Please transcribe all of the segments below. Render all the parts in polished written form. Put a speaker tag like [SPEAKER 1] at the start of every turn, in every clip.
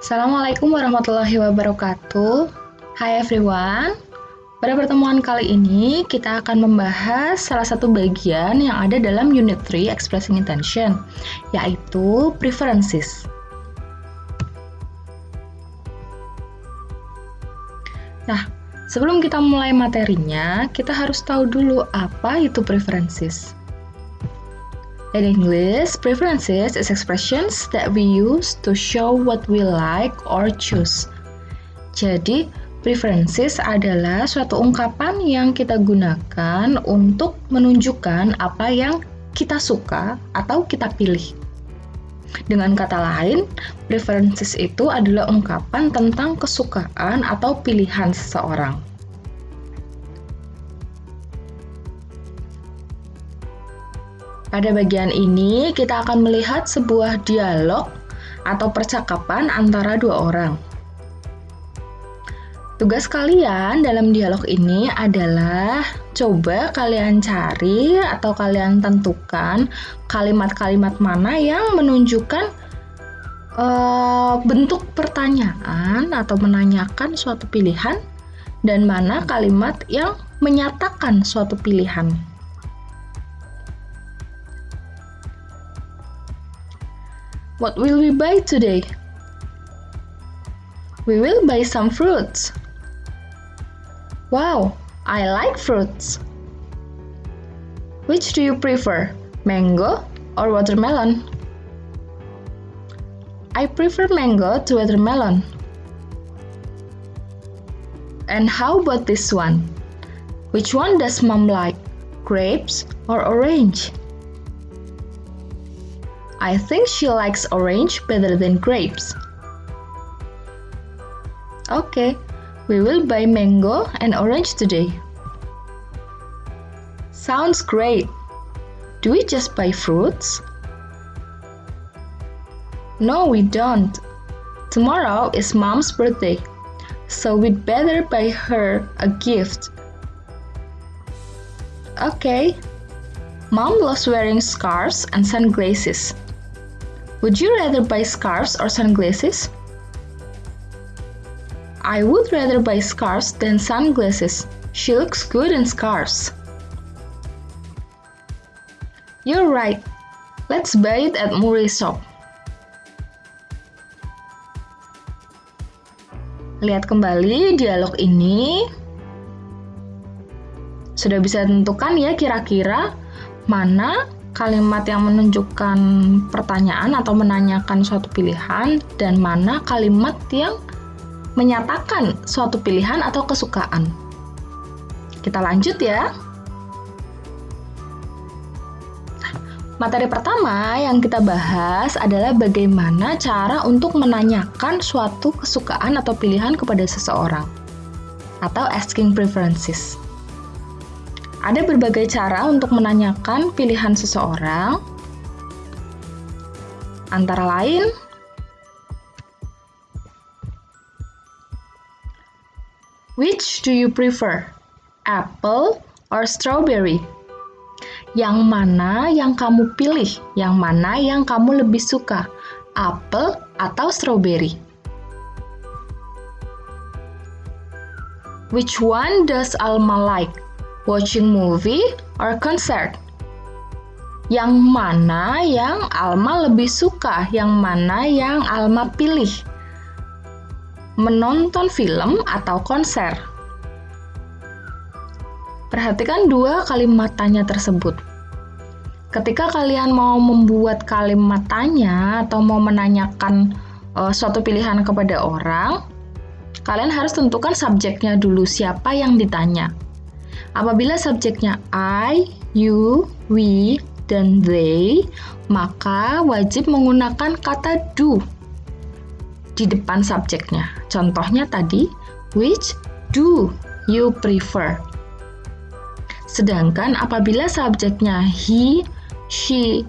[SPEAKER 1] Assalamualaikum warahmatullahi wabarakatuh. Hai everyone. Pada pertemuan kali ini, kita akan membahas salah satu bagian yang ada dalam Unit 3 Expressing Intention, yaitu preferences. Nah, sebelum kita mulai materinya, kita harus tahu dulu apa itu preferences. In English, preferences is expressions that we use to show what we like or choose. Jadi, preferences adalah suatu ungkapan yang kita gunakan untuk menunjukkan apa yang kita suka atau kita pilih. Dengan kata lain, preferences itu adalah ungkapan tentang kesukaan atau pilihan seseorang. Pada bagian ini, kita akan melihat sebuah dialog atau percakapan antara dua orang. Tugas kalian dalam dialog ini adalah coba kalian cari atau kalian tentukan kalimat-kalimat mana yang menunjukkan bentuk pertanyaan atau menanyakan suatu pilihan dan mana kalimat yang menyatakan suatu pilihan. What will we buy today? We will buy some fruits. Wow, I like fruits. Which do you prefer, mango or watermelon? I prefer mango to watermelon. And how about this one? Which one does mom like, grapes or orange? I think she likes orange better than grapes. Okay, we will buy mango and orange today. Sounds great. Do we just buy fruits? No, we don't. Tomorrow is Mom's birthday, so we'd better buy her a gift. Okay. Mom loves wearing scarves and sunglasses. Would you rather buy scarves or sunglasses? I would rather buy scarves than sunglasses. She looks good in scarves. You're right. Let's buy it at Murray's shop. Lihat kembali dialog ini. Sudah bisa tentukan ya kira-kira mana kalimat yang menunjukkan pertanyaan atau menanyakan suatu pilihan dan mana kalimat yang menyatakan suatu pilihan atau kesukaan. Kita lanjut ya. Materi pertama yang kita bahas adalah bagaimana cara untuk menanyakan suatu kesukaan atau pilihan kepada seseorang atau asking preferences. Ada berbagai cara untuk menanyakan pilihan seseorang, antara lain which do you prefer, apple or strawberry? Yang mana yang kamu pilih, yang mana yang kamu lebih suka, apel atau strawberry? Which one does Alma like? Watching movie or concert? Yang mana yang Alma lebih suka? Yang mana yang Alma pilih? Menonton film atau konser? Perhatikan dua kalimat tanya tersebut. Ketika kalian mau membuat kalimat tanya atau mau menanyakan suatu pilihan kepada orang, kalian harus tentukan subjeknya dulu, siapa yang ditanya. Apabila subjeknya I, you, we, dan they, maka wajib menggunakan kata do di depan subjeknya. Contohnya tadi, which do you prefer? Sedangkan apabila subjeknya he, she,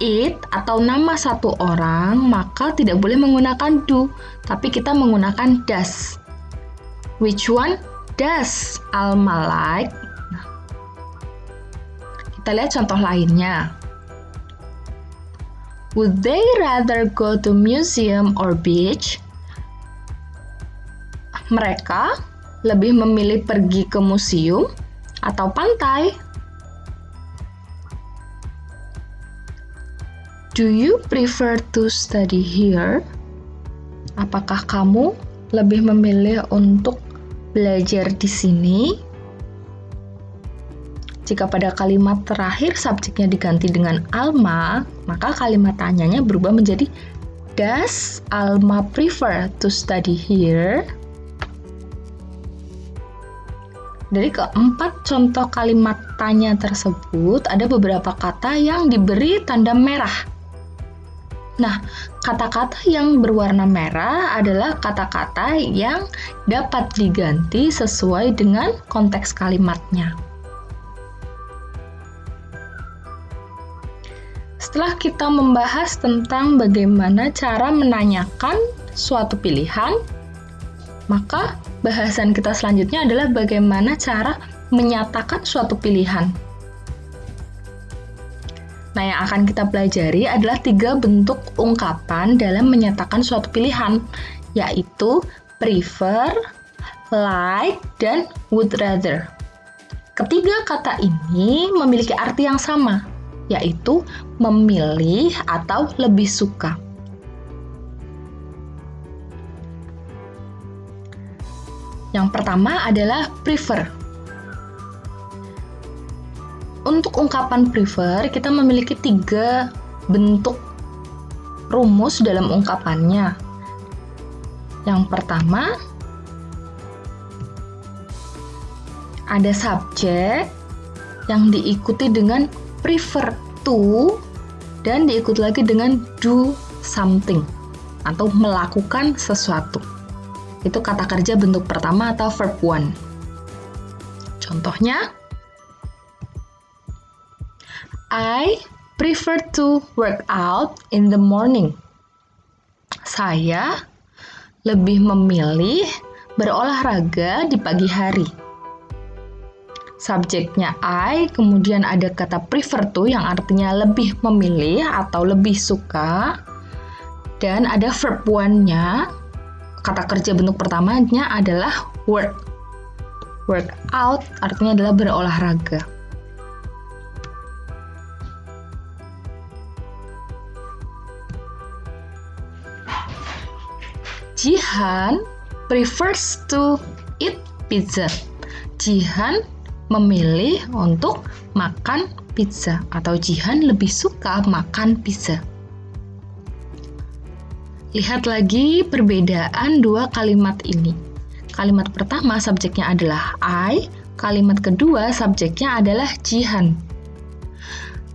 [SPEAKER 1] it, atau nama satu orang, maka tidak boleh menggunakan do, tapi kita menggunakan does. Which one does Alma like? Kita lihat contoh lainnya. Would they rather go to museum or beach? Mereka lebih memilih pergi ke museum atau pantai. Do you prefer to study here? Apakah kamu lebih memilih untuk belajar di sini? Jika pada kalimat terakhir subjeknya diganti dengan Alma, maka kalimat tanyanya berubah menjadi Does Alma prefer to study here? Dari keempat contoh kalimat tanya tersebut, ada beberapa kata yang diberi tanda merah. Nah, kata-kata yang berwarna merah adalah kata-kata yang dapat diganti sesuai dengan konteks kalimatnya. Setelah kita membahas tentang bagaimana cara menanyakan suatu pilihan, maka bahasan kita selanjutnya adalah bagaimana cara menyatakan suatu pilihan. Nah, yang akan kita pelajari adalah 3 bentuk ungkapan dalam menyatakan suatu pilihan, yaitu prefer, like, dan would rather. Ketiga kata ini memiliki arti yang sama, yaitu memilih atau lebih suka. Yang pertama adalah prefer. Untuk ungkapan prefer, kita memiliki 3 bentuk rumus dalam ungkapannya. Yang pertama, ada subjek yang diikuti dengan prefer to dan diikuti lagi dengan do something atau melakukan sesuatu. Itu kata kerja bentuk pertama atau verb 1. Contohnya, I prefer to work out in the morning. Saya lebih memilih berolahraga di pagi hari. Subjeknya I, kemudian ada kata prefer to yang artinya lebih memilih atau lebih suka. Dan ada verb 1-nya, kata kerja bentuk pertamanya adalah work. Work out artinya adalah berolahraga. Jihan prefers to eat pizza. Jihan memilih untuk makan pizza atau Jihan lebih suka makan pizza. Lihat lagi perbedaan 2 kalimat ini. Kalimat pertama subjeknya adalah I, kalimat kedua subjeknya adalah Jihan.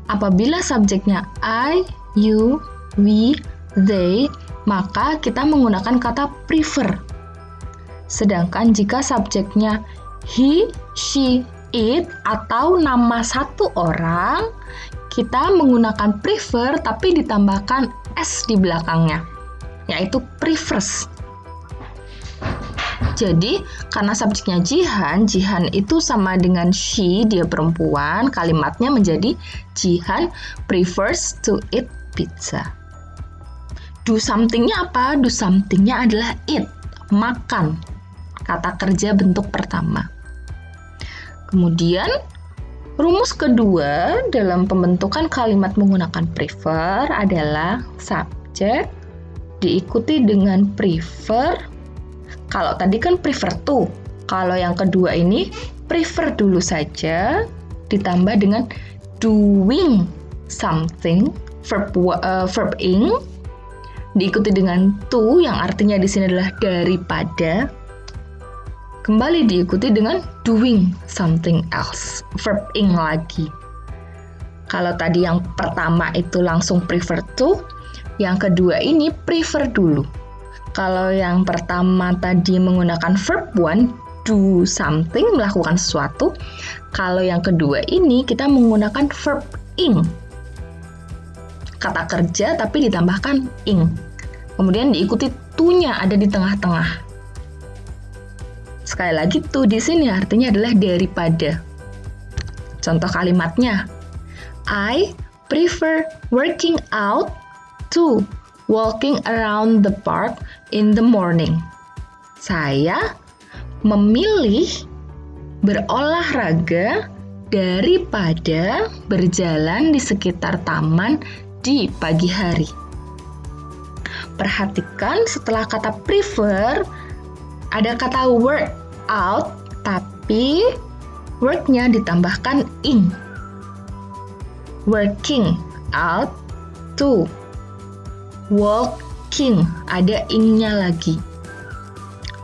[SPEAKER 1] Apabila subjeknya I, you, we, they, maka kita menggunakan kata prefer. Sedangkan jika subjeknya he, she, it, atau nama satu orang, kita menggunakan prefer tapi ditambahkan s di belakangnya, yaitu prefers. Jadi, karena subjeknya Jihan, Jihan itu sama dengan she, dia perempuan, kalimatnya menjadi Jihan prefers to eat pizza. Do something-nya apa? Do something-nya adalah eat, makan. Kata kerja bentuk pertama. Kemudian, rumus kedua dalam pembentukan kalimat menggunakan prefer adalah subjek diikuti dengan prefer. Kalau tadi kan prefer to. Kalau yang kedua ini prefer dulu saja ditambah dengan doing something, verb ing, diikuti dengan to yang artinya di sini adalah daripada, kembali diikuti dengan doing something else, verb ing lagi. Kalau tadi yang pertama itu langsung prefer to, yang kedua ini prefer dulu. Kalau yang pertama tadi menggunakan verb 1, do something, melakukan sesuatu. Kalau yang kedua ini kita menggunakan verb ing, kata kerja tapi ditambahkan ing. Kemudian diikuti to-nya ada di tengah-tengah. Sekali lagi to di sini artinya adalah daripada. Contoh kalimatnya, I prefer working out to walking around the park in the morning. Saya memilih berolahraga daripada berjalan di sekitar taman di pagi hari. Perhatikan setelah kata prefer, ada kata work out, tapi work-nya ditambahkan ing. Working out to. Walking, ada ing-nya lagi.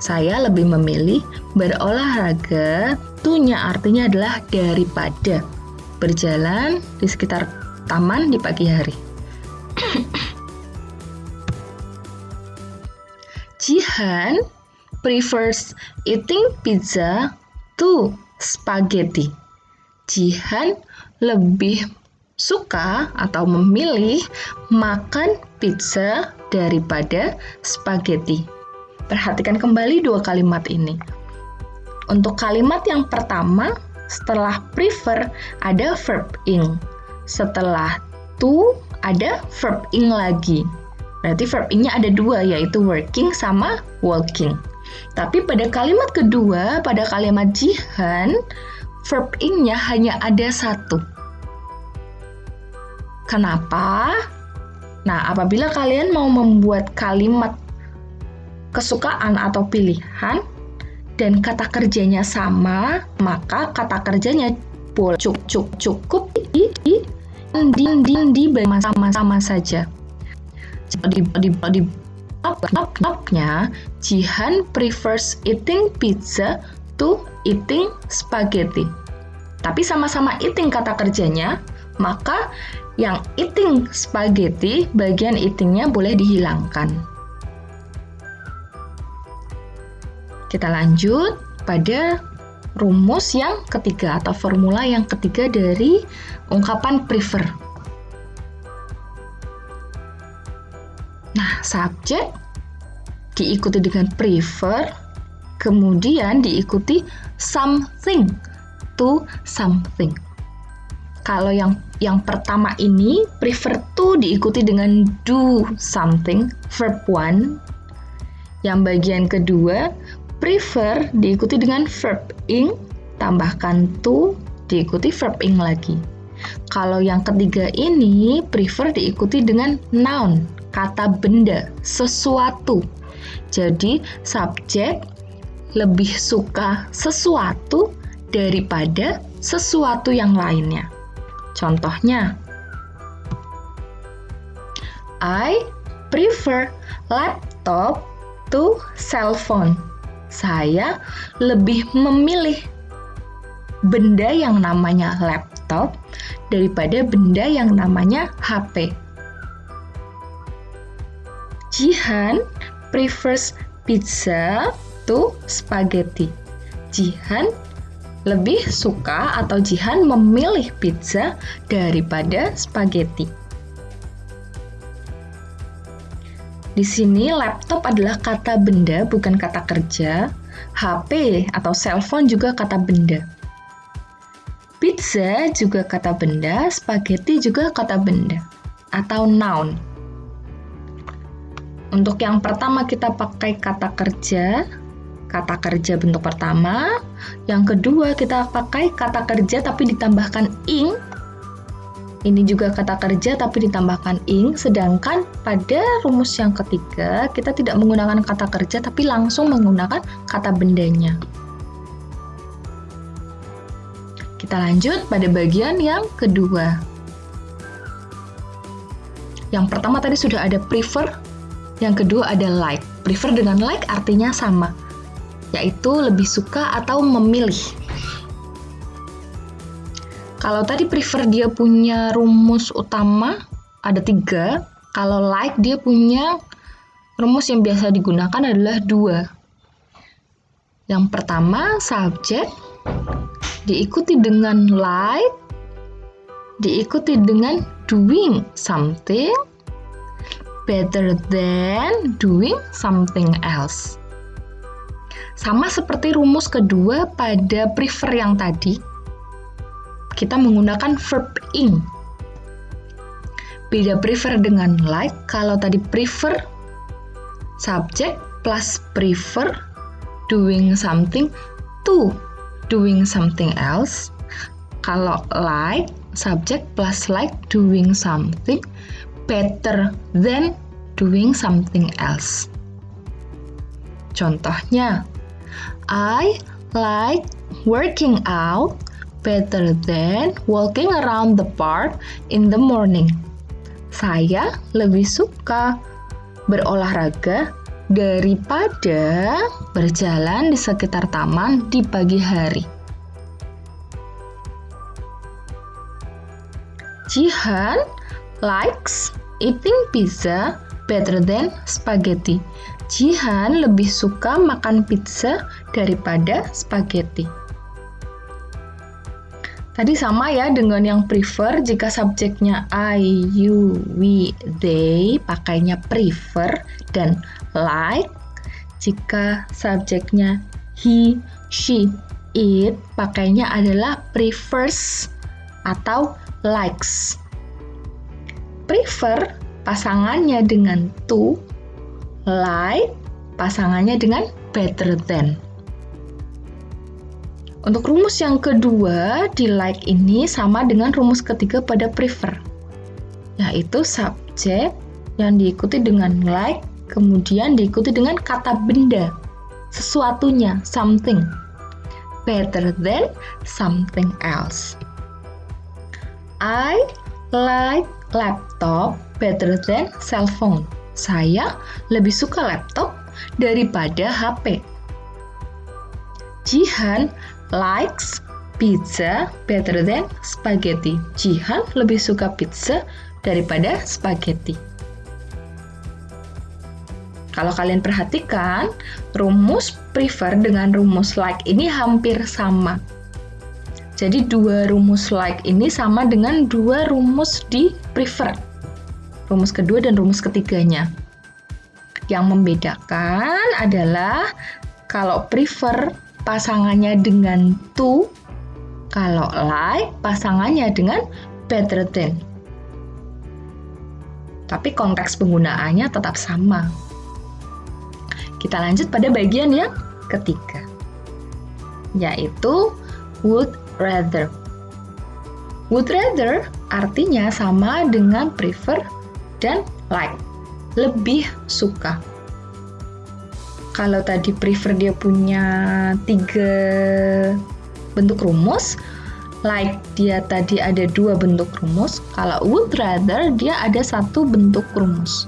[SPEAKER 1] Saya lebih memilih berolahraga, to-nya artinya adalah daripada berjalan di sekitar taman di pagi hari. Jihan prefers eating pizza to spaghetti. Jihan lebih suka atau memilih makan pizza daripada spaghetti. Perhatikan kembali dua kalimat ini. Untuk kalimat yang pertama, setelah prefer ada verb ing. Setelah to ada verb ing lagi. Berarti verb ing-nya ada dua, yaitu working sama walking. Tapi pada kalimat kedua, pada kalimat jihan, verb ing-nya hanya ada satu. Kenapa? Nah, apabila kalian mau membuat kalimat kesukaan atau pilihan dan kata kerjanya sama, maka kata kerjanya cukup di sama saja. Di blognya, Jihan prefers eating pizza to eating spaghetti. Tapi sama-sama eating kata kerjanya, maka yang eating spaghetti, bagian eating-nya boleh dihilangkan. Kita lanjut pada rumus yang ketiga atau formula yang ketiga dari ungkapan prefer. Nah, subjek diikuti dengan prefer, kemudian diikuti something to something. Kalau yang pertama ini, prefer to diikuti dengan do something, verb 1. Yang bagian kedua, prefer diikuti dengan verb ing, tambahkan to, diikuti verb ing lagi. Kalau yang ketiga ini, prefer diikuti dengan noun, kata benda, sesuatu. Jadi, subjek lebih suka sesuatu daripada sesuatu yang lainnya. Contohnya, I prefer laptop to cell phone. Saya lebih memilih benda yang namanya laptop daripada benda yang namanya HP. Jihan prefers pizza to spaghetti. Jihan lebih suka atau Jihan memilih pizza daripada spaghetti. Di sini laptop adalah kata benda, bukan kata kerja. HP atau cellphone juga kata benda. Pizza juga kata benda, spaghetti juga kata benda atau noun. Untuk yang pertama kita pakai kata kerja bentuk pertama. Yang kedua kita pakai kata kerja tapi ditambahkan ing. Ini juga kata kerja tapi ditambahkan ing. Sedangkan pada rumus yang ketiga kita tidak menggunakan kata kerja tapi langsung menggunakan kata bendanya. Kita lanjut pada bagian yang kedua. Yang pertama tadi sudah ada prefer, yang kedua ada like. Prefer dengan like artinya sama, yaitu lebih suka atau memilih. Kalau tadi prefer dia punya rumus utama ada 3, kalau like dia punya rumus yang biasa digunakan adalah 2. Yang pertama, subjek diikuti dengan like, diikuti dengan doing something better than doing something else. Sama seperti rumus kedua pada prefer yang tadi, kita menggunakan verb ing. Beda prefer dengan like, kalau tadi prefer, subjek plus prefer doing something to doing something else. Kalau like, subject plus like doing something better than doing something else. Contohnya, I like working out better than walking around the park in the morning. Saya lebih suka berolahraga daripada berjalan di sekitar taman di pagi hari. Jihan likes eating pizza better than spaghetti. Jihan lebih suka makan pizza daripada spaghetti. Tadi sama ya dengan yang prefer, jika subjeknya I, you, we, they, pakainya prefer dan like. Jika subjeknya he, she, it, pakainya adalah prefers atau likes. Prefer pasangannya dengan to, like pasangannya dengan better than. Untuk rumus yang kedua di like ini sama dengan rumus ketiga pada prefer, yaitu subjek yang diikuti dengan like, kemudian diikuti dengan kata benda, sesuatunya, something, better than something else. I like laptop better than cell phone. Saya lebih suka laptop daripada HP. Jihan likes pizza better than spaghetti. Jihan lebih suka pizza daripada spaghetti. Kalau kalian perhatikan, rumus prefer dengan rumus like ini hampir sama. Jadi dua rumus like ini sama dengan dua rumus di prefer. Rumus kedua dan rumus ketiganya. Yang membedakan adalah kalau prefer pasangannya dengan to, kalau like pasangannya dengan better than. Tapi konteks penggunaannya tetap sama. Kita lanjut pada bagian yang ketiga, yaitu would rather. Would rather artinya sama dengan prefer dan like, lebih suka. Kalau tadi prefer dia punya 3 bentuk rumus, like dia tadi ada 2 bentuk rumus, kalau would rather dia ada 1 bentuk rumus.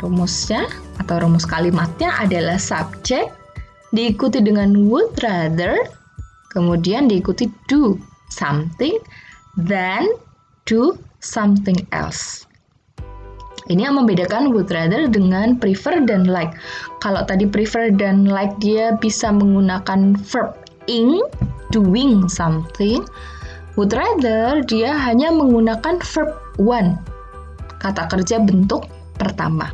[SPEAKER 1] Rumusnya atau rumus kalimatnya adalah subjek diikuti dengan would rather, kemudian diikuti do something, then do something else. Ini yang membedakan would rather dengan prefer dan like. Kalau tadi prefer dan like dia bisa menggunakan verb ing, doing something. Would rather dia hanya menggunakan verb want, kata kerja bentuk pertama.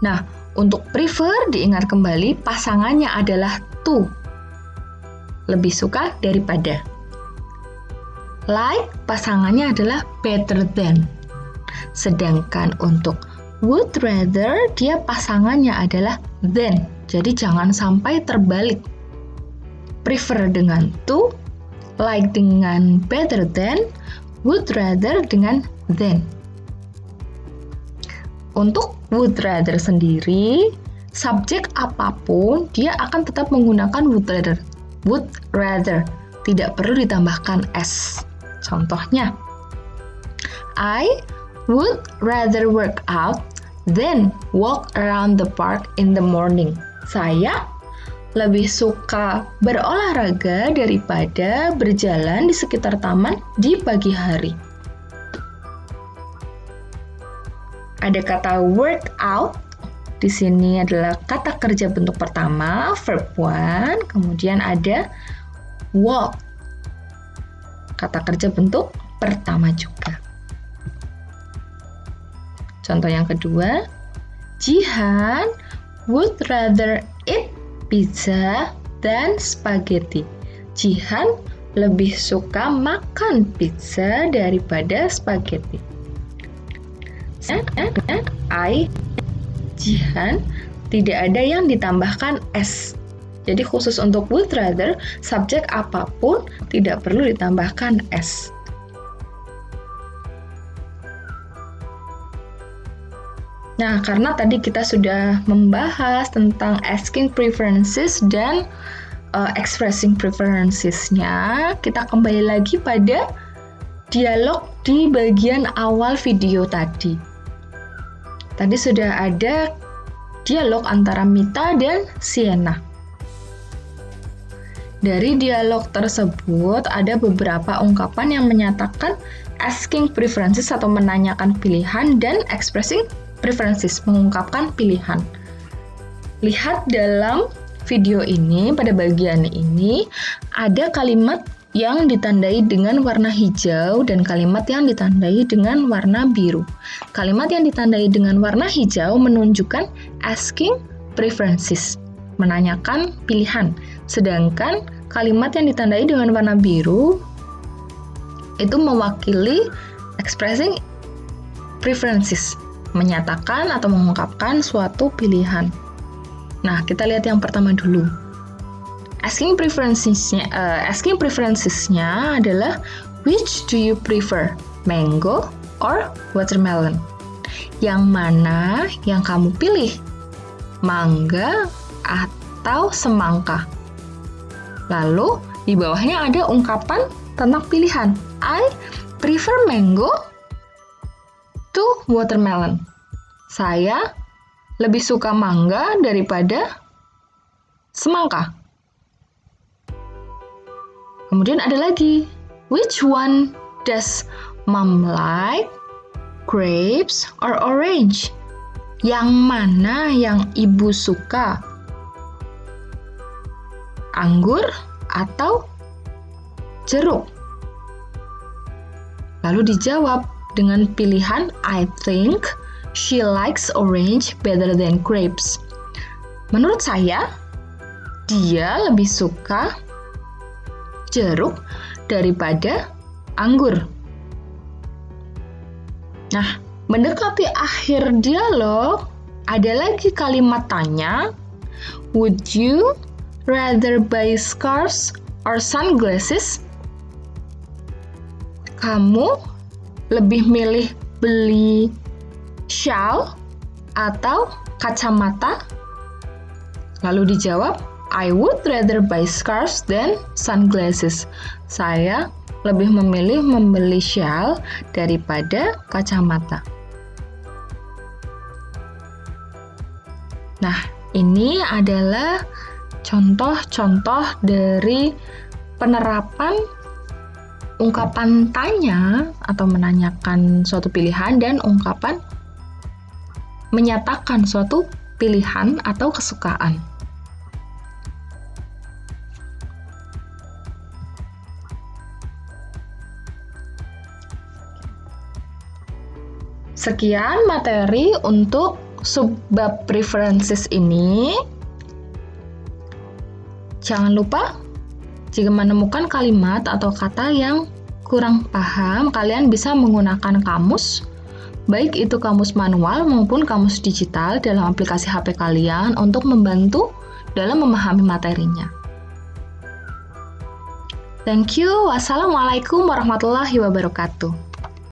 [SPEAKER 1] Nah, untuk prefer diingat kembali pasangannya adalah to, lebih suka daripada. Like pasangannya adalah better than. Sedangkan untuk would rather dia pasangannya adalah than. Jadi jangan sampai terbalik. Prefer dengan to, like dengan better than, would rather dengan than. Untuk would rather sendiri, subjek apapun dia akan tetap menggunakan would rather. Would rather, tidak perlu ditambahkan s. Contohnya, I would rather work out than walk around the park in the morning. Saya lebih suka berolahraga daripada berjalan di sekitar taman di pagi hari. Ada kata work out. Di sini adalah kata kerja bentuk pertama, verb one, kemudian ada walk. Kata kerja bentuk pertama juga. Contoh yang kedua, Jihan would rather eat pizza than spaghetti. Jihan lebih suka makan pizza daripada spaghetti. Jihan Tidak ada yang ditambahkan S. Jadi khusus untuk would rather, subjek apapun tidak perlu ditambahkan S. Nah, karena tadi kita sudah membahas tentang asking preferences dan expressing preferences-nya, kita kembali lagi pada dialog di bagian awal video tadi. Tadi sudah ada dialog antara Mita dan Sienna. Dari dialog tersebut ada beberapa ungkapan yang menyatakan asking preferences atau menanyakan pilihan dan expressing preferences, mengungkapkan pilihan. Lihat dalam video ini, pada bagian ini, ada kalimat yang ditandai dengan warna hijau dan kalimat yang ditandai dengan warna biru. Kalimat yang ditandai dengan warna hijau menunjukkan asking preferences, menanyakan pilihan. Sedangkan kalimat yang ditandai dengan warna biru itu mewakili expressing preferences, menyatakan atau mengungkapkan suatu pilihan. Nah, kita lihat yang pertama dulu. Asking preferences-nya adalah which do you prefer, mango or watermelon? Yang mana yang kamu pilih? Mangga atau semangka? Lalu, di bawahnya ada ungkapan tentang pilihan. I prefer mango to watermelon. Saya lebih suka mangga daripada semangka. Kemudian ada lagi, which one does mom like, grapes or orange? Yang mana yang ibu suka? Anggur atau jeruk? Lalu dijawab dengan pilihan I think she likes orange better than grapes. Menurut saya, dia lebih suka jeruk daripada anggur. Nah, mendekati akhir dialog, ada lagi kalimat tanya, would you rather buy scarves or sunglasses? Kamu lebih milih beli shawl atau kacamata? Lalu dijawab, I would rather buy scarves than sunglasses. Saya lebih memilih membeli shawl daripada kacamata. Nah, ini adalah contoh-contoh dari penerapan ungkapan tanya atau menanyakan suatu pilihan dan ungkapan menyatakan suatu pilihan atau kesukaan. Sekian materi untuk subbab preferences ini. Jangan lupa, jika menemukan kalimat atau kata yang kurang paham, kalian bisa menggunakan kamus, baik itu kamus manual maupun kamus digital dalam aplikasi HP kalian untuk membantu dalam memahami materinya. Thank you. Wassalamualaikum warahmatullahi wabarakatuh.